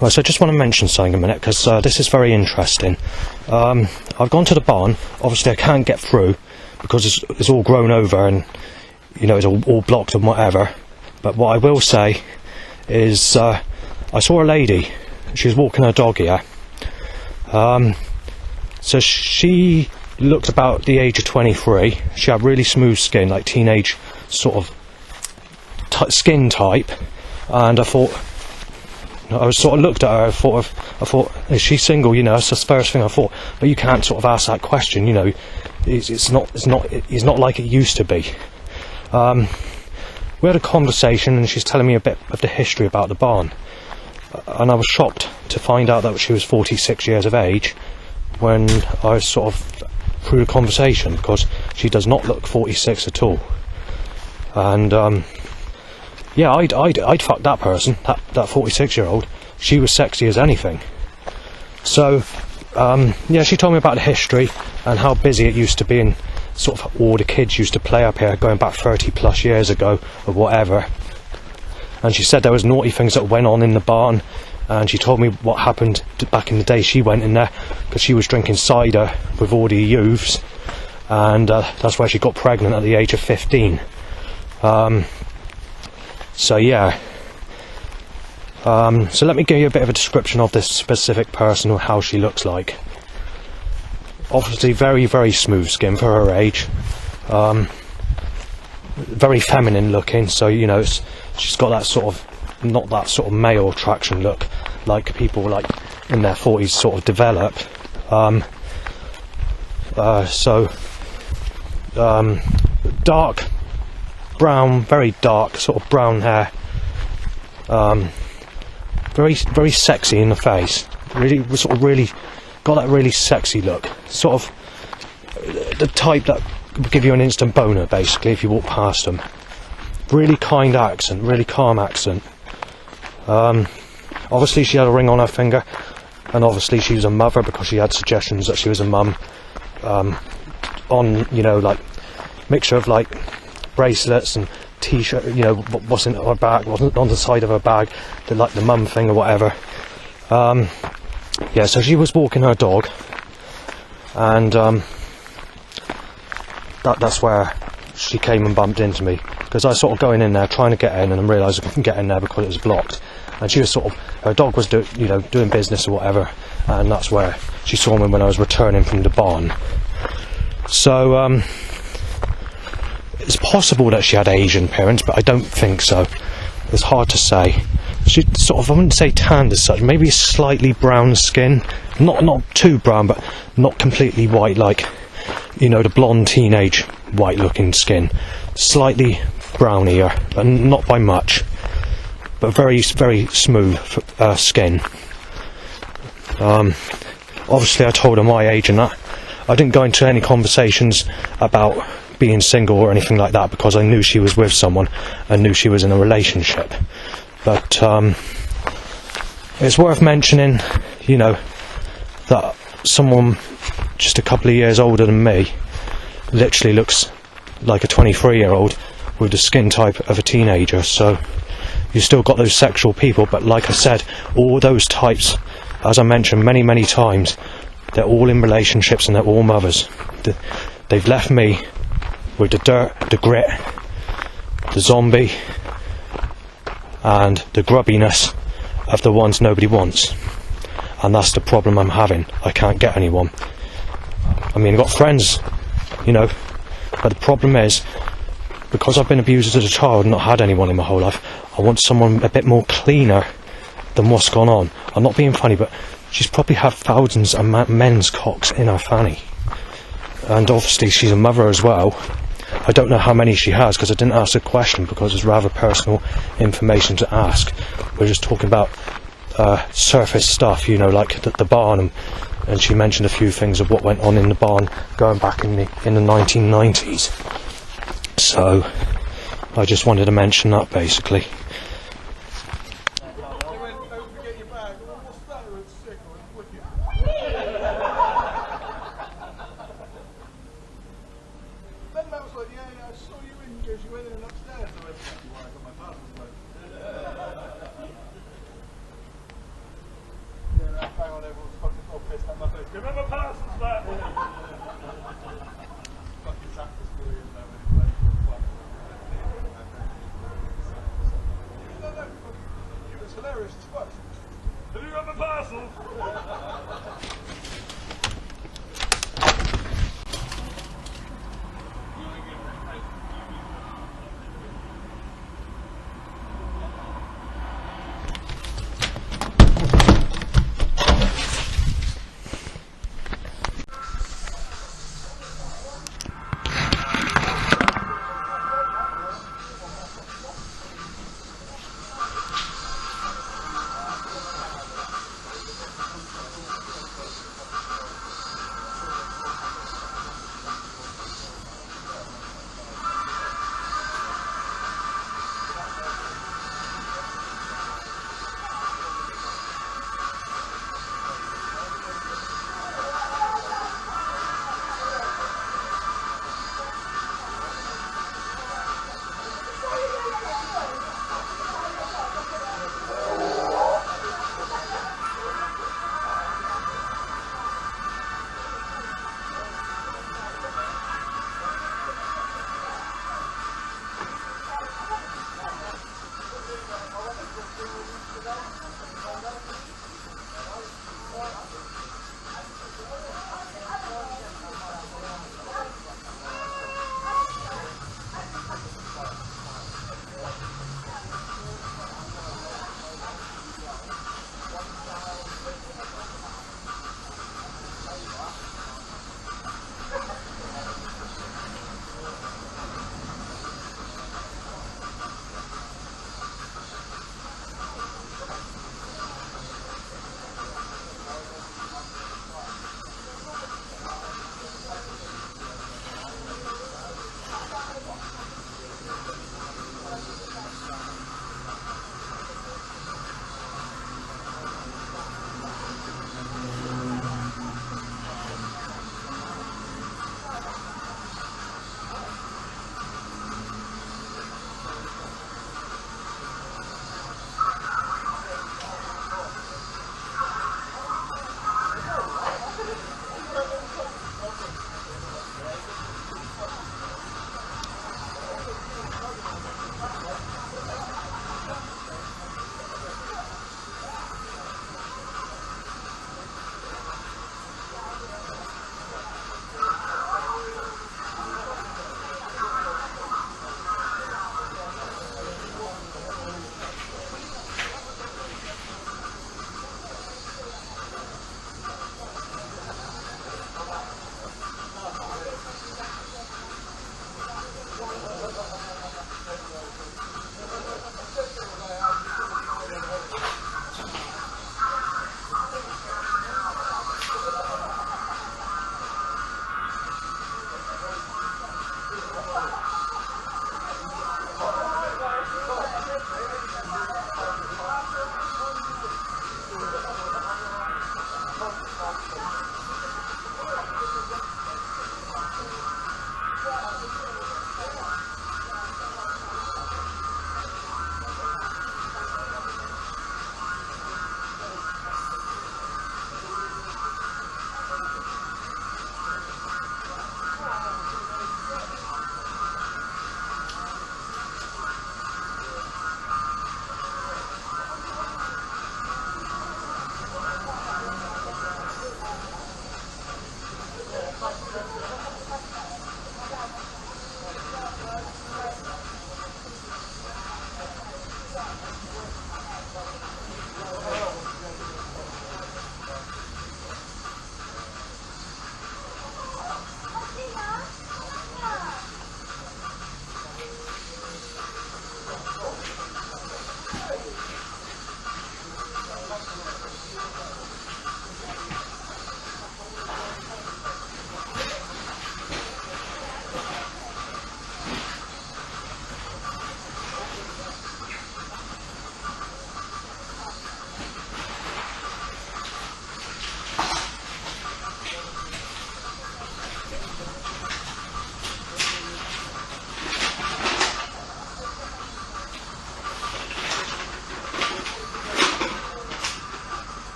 Right, so I just want to mention something a minute, because this is very interesting. I've gone to the barn. Obviously I can't get through because it's all grown over and, you know, it's all blocked and whatever. But what I will say is I saw a lady. She was walking her dog here. So she looked about the age of 23. She had really smooth skin, like teenage sort of skin type. And I thought, I was sort of looked at her. I thought, is she single? You know, that's the first thing I thought. But you can't sort of ask that question. You know, it's not like it used to be. We had a conversation, and she's telling me a bit of the history about the barn. And I was shocked to find out that she was 46 years of age when I was sort of through the conversation, because she does not look 46 at all. And yeah, I'd fuck that person, that 46-year-old. She was sexy as anything. So, yeah, she told me about the history and how busy it used to be, and sort of all the kids used to play up here going back 30 plus years ago or whatever. And she said there was naughty things that went on in the barn, and she told me what happened back in the day she went in there, because she was drinking cider with all the youths, and that's where she got pregnant at the age of 15. So yeah, so let me give you a bit of a description of this specific person or how she looks like. Obviously very, very smooth skin for her age, very feminine looking, so you know, she's got that sort of, not that sort of male attraction look like people like in their 40s sort of develop. Dark brown, very dark sort of brown hair, very, very sexy in the face, really sort of really got that really sexy look, sort of the type that would give you an instant boner basically if you walk past them. Really kind accent, really calm accent. Obviously she had a ring on her finger, and obviously she was a mother because she had suggestions that she was a mum, on, you know, like mixture of like bracelets and t-shirt, you know, what's in her bag, wasn't on the side of her bag, like the mum thing or whatever. Yeah, so she was walking her dog, and that's where she came and bumped into me, because I was sort of going in there trying to get in, and I realised I couldn't get in there because it was blocked, and she was sort of, her dog was doing business or whatever, and that's where she saw me when I was returning from the barn. So it's possible that she had Asian parents, but I don't think so. It's hard to say. She sort of, I wouldn't say tanned as such, maybe slightly brown skin, not too brown, but not completely white, like, you know, the blonde teenage white looking skin. Slightly brownier, but not by much, but very, very smooth skin. Obviously I told her my age and that. I didn't go into any conversations about being single or anything like that, because I knew she was with someone and knew she was in a relationship. But it's worth mentioning, you know, that someone just a couple of years older than me literally looks like a 23-year-old with the skin type of a teenager. So you still got those sexual people, but like I said, all those types, as I mentioned many, many times, they're all in relationships and they're all mothers. They've left me with the dirt, the grit, the zombie, and the grubbiness of the ones nobody wants. And that's the problem I'm having. I can't get anyone. I mean, I've got friends, you know, but the problem is, because I've been abused as a child and not had anyone in my whole life, I want someone a bit more cleaner than what's gone on. I'm not being funny, but she's probably had thousands of men's cocks in her fanny. And obviously she's a mother as well. I don't know how many she has, because I didn't ask the question, because it's rather personal information to ask. We're just talking about surface stuff, you know, like the barn, and she mentioned a few things of what went on in the barn going back in the 1990s. So I just wanted to mention that basically. parcel's left. It was hilarious as fuck. Have you got my parcel?